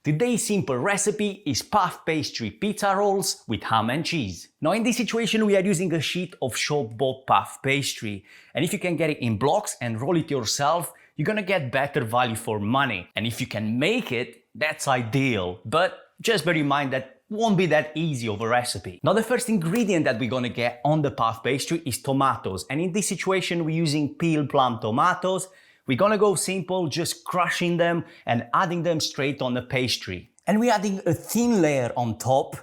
Today's simple recipe is puff pastry pizza rolls with ham and cheese. Now in this situation we are using a sheet of shop-bought puff pastry, and if you can get it in blocks and roll it yourself, you're gonna get better value for money. And if you can make it, that's ideal, but just bear in mind that won't be that easy of a recipe. Now the first ingredient that we're gonna get on the puff pastry is tomatoes, and in this situation we're using peeled plum tomatoes. We're gonna go simple, just crushing them and adding them straight on the pastry. And we're adding a thin layer on top.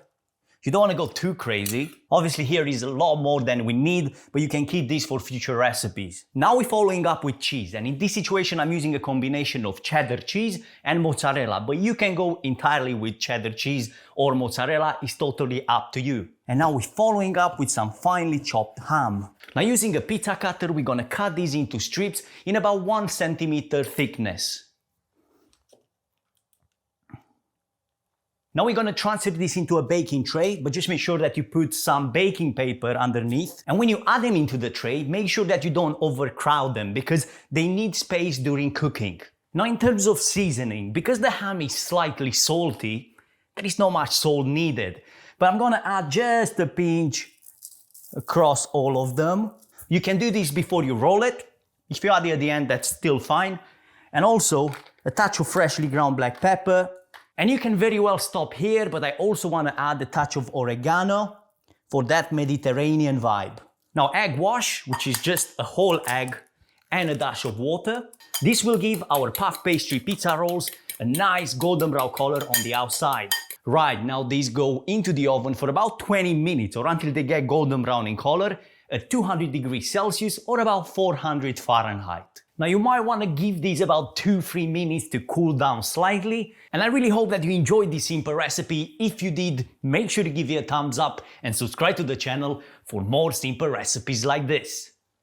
You don't wanna go too crazy. Obviously here is a lot more than we need, but you can keep this for future recipes. Now we're following up with cheese, and in this situation I'm using a combination of cheddar cheese and mozzarella, but you can go entirely with cheddar cheese or mozzarella, it's totally up to you. And now we're following up with some finely chopped ham. Now using a pizza cutter, we're gonna cut these into strips in about 1 centimeter thickness. Now we're gonna transfer this into a baking tray, but just make sure that you put some baking paper underneath. And when you add them into the tray, make sure that you don't overcrowd them because they need space during cooking. Now in terms of seasoning, because the ham is slightly salty, there is not much salt needed. But I'm gonna add just a pinch across all of them. You can do this before you roll it. If you add it at the end, that's still fine. And also a touch of freshly ground black pepper. And you can very well stop here, but I also want to add a touch of oregano for that Mediterranean vibe. Now egg wash, which is just a whole egg and a dash of water. This will give our puff pastry pizza rolls a nice golden brown color on the outside. Right, now these go into the oven for about 20 minutes or until they get golden brown in color at 200 degrees Celsius or about 400 Fahrenheit. Now you might want to give these about 2-3 minutes to cool down slightly, and I really hope that you enjoyed this simple recipe. If you did, make sure to give it a thumbs up and subscribe to the channel for more simple recipes like this.